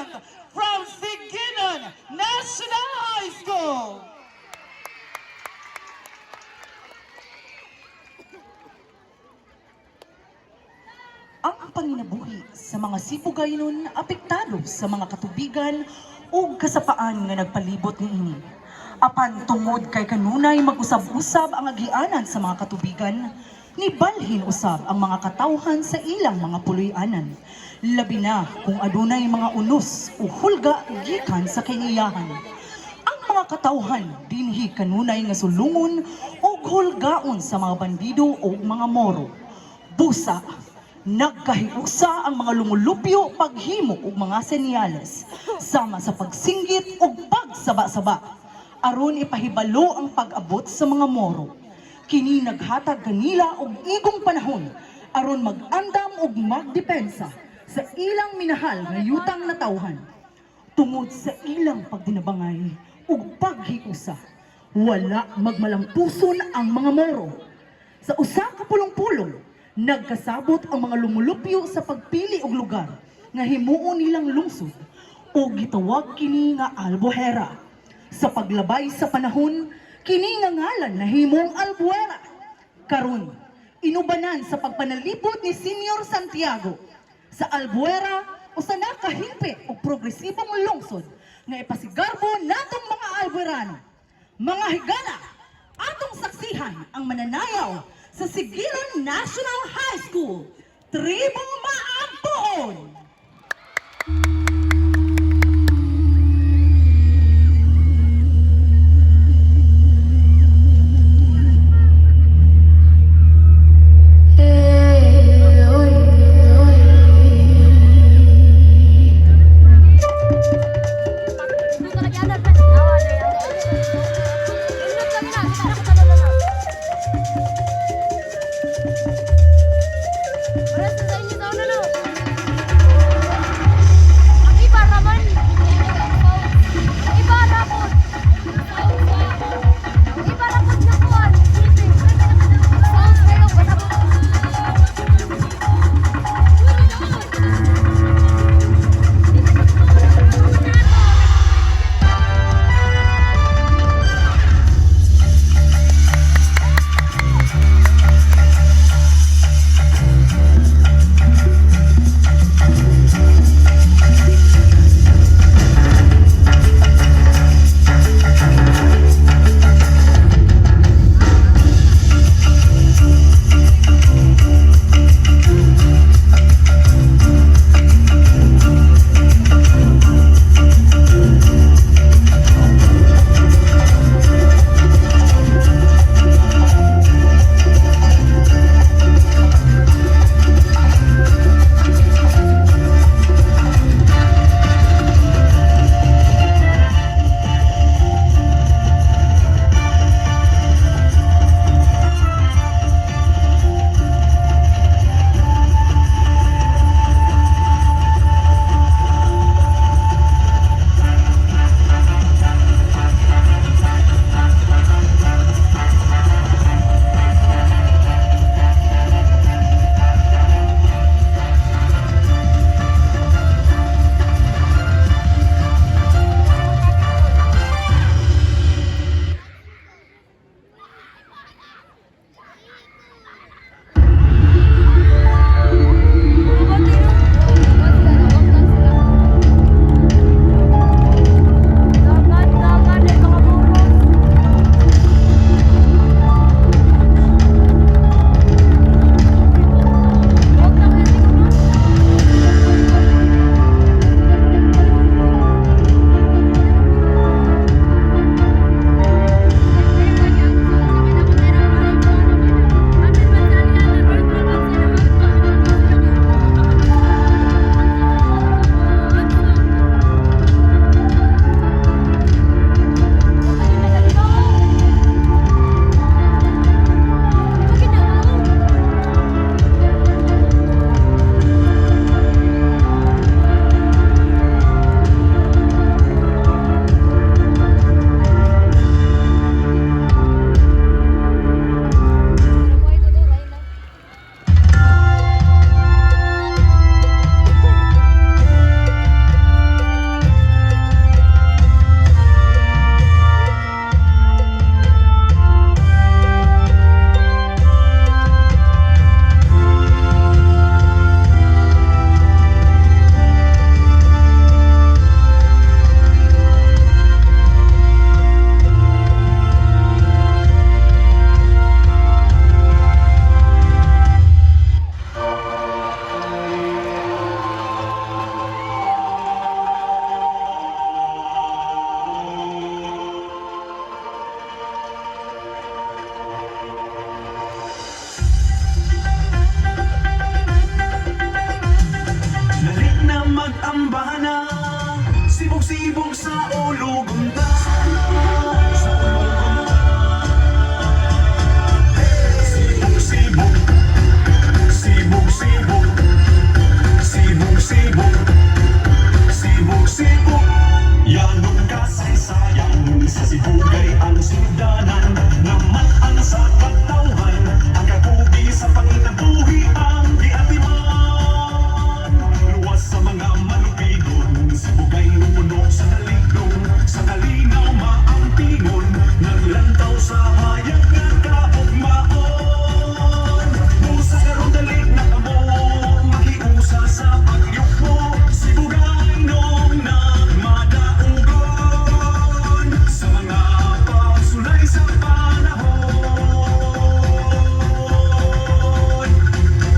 student from Siginon National High School. Ang panginabuhi sa mga Sibugaynon apektado sa mga katubigan o kasapaan nga nagpalibot niini. Apan tungod kay kanunay mag-usab-usab ang agianan sa mga katubigan, nibalhin usab ang mga katawhan sa ilang mga puloy-anan. Labi na kung adunay mga unos o hulga gikan sa kiniyahan. Ang mga katawhan dinhi kanunay nga sulungon o hulgaon sa mga bandido o mga moro. Busa, nagkahiusa ang mga lumulupyo paghimo og mga senyales sama sa pagsinggit ug pagsaba-saba aron ipahibalo ang pag-abot sa mga moro. Kini naghatag kanila og igong panahon aron mag-andam ug magdepensa sa ilang minahal nga yutang na tawhan. Tungod sa ilang pagdinabangay ug paghiusa, wala magmalampuson ang mga moro. Sa usa ka pulong-pulong, nagkasabot ang mga lumulupyo sa pagpili og lugar nga himuon nilang lungsod o gitawag kini nga Albuera. Sa paglabay sa panahon, kini nga ngalan na himong Albuera. Karon, inubanan sa pagpanalipod ni Senior Santiago sa Albuera o sa nakahimpit o progresibong lungsod nga ipasigarbo natong mga Albuerano. Mga higala, atong saksihan ang mananayaw sa Sigilan National High School, Tribo Maampoon! sibog sa ulugunta. Sa ulugunta. Sibog, sibog. Sibog, sibog. Sibog, sibog. Sibog, sibog. Yanong kasaysayan sa sibugay ang sindanan. Naman ang sa katawhan, ang kakugi sa panginabuhi ang diatiman. Luwas sa mga malupigon, sibugay puno sa naligdong, sa kalinaw maampingon, naglantaw sa hayag nga kaugmaon. Musa karong dalik na kamo, makiusa sa pagyukmo, sibugay nung nagmadaugon, sa mga pagsulay sa panahon.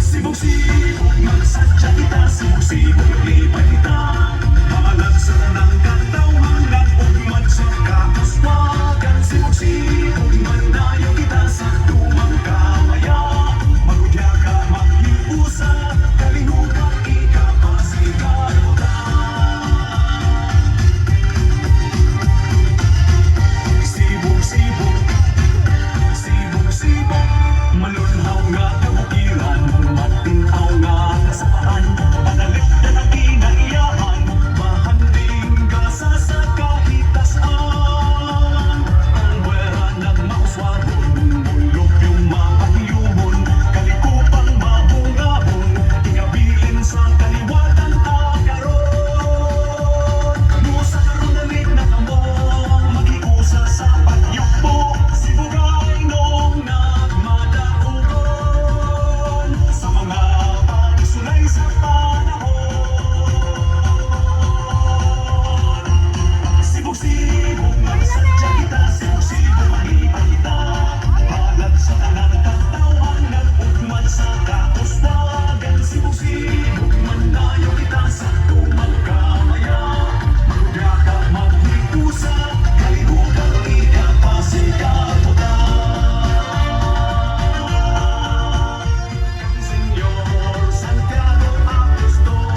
Sibog-sibog magsadya kita, sibog-sibog maglipay kita, malag sa tanang katawhan, nag-ugman sa kauswagan. Sibog-sibog manayo kita sa tumang kamaya, magudya ka maghiusa, kalihukan ikapasigan mo ta. Sibog-sibog, sibog-sibog, malunhaw nga kabukiran, matinaw nga kasapaan, panalik na nagingaiyahan, mahanding gasa sa kahitasan. Ang buwera nagmauswabon, bulok yung mapahiyumon, kalikupang mabungabon, ikabiin sa kaliwatan agaron. Musa karon dalik na kamo, magiusa sa pagyukbo, sibugay nung nagmadaugon, sa mga pagsulay sa panahon. Sibog-sibog magsadya kita, sibog-sibog maglipay kita, balag sa tanang katawhan, nag-ugman sa kauswagan. Sibog-sibog manayo kita sa tumang kamaya, magudya ka maghiusa, kalihukan ikapasigan mo ta. Senyor Santiago Apostol,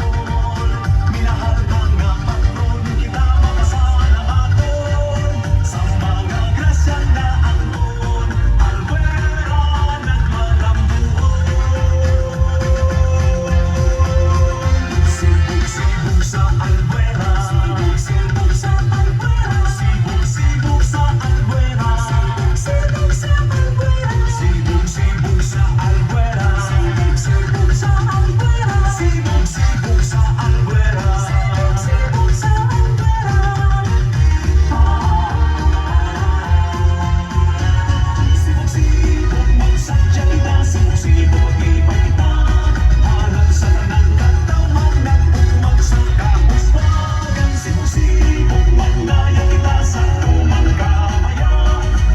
minahal mga patron, kita mapasalamatan sa mga grasya na angkon, Albuera nagmalambuon. Sibog-sibog sa Albuera, sibog-sibog sa Albuera, sibog-sibog sa Albuera, sibog-sibog sa Albuera, sibog-sibog sa Albuera, sibog-sibog sa Albuera, sibog-sibog sa Albuera, sibog-sibog sa Albuera. Sibog-sibog magsadya kita, sibog-sibog maglipay kita, halag sa tanang katawhan, nag-ugmang sa kauswagan. Sibog-sibog magnaya kita sa tumang kamaya,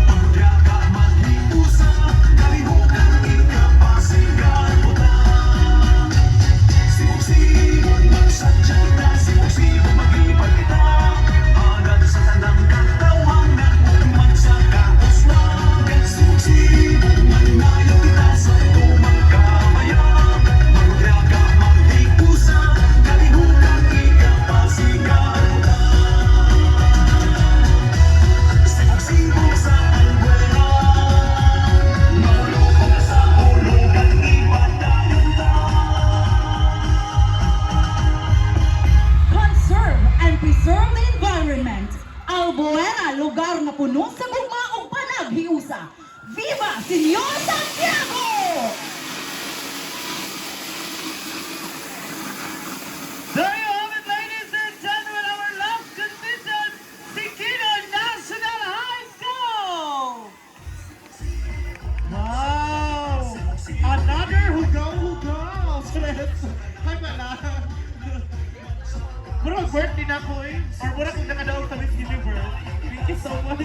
magudya ka maghiusa, kalihukan ikapasigan mo ta. Sibog-sibog magsadya kita, sibog-sibog maglipay kita, halag sa tanang katawhan, nag-ugmang sa kauswagan. Sibog-sibog magnaya kita sa tumang kamaya, magudya ka maghiusa, kalihukan ikapasigan mo ta. Sibog-sibog sa Albuera, maulog ka sa ulugan, ibadayon ta. Conserve and preserve the environment. Albuera, lugar na puno sa gugma ug panaghiusa. Viva Senyor Santiago! There you have it, ladies and gentlemen, our last contestant, Sikino National High School! Wow! Another hugaw. Hi, pala. Mura mag-birthday na ko eh. Or mura kung nakadaog sa Miss Universe. Thank you so much.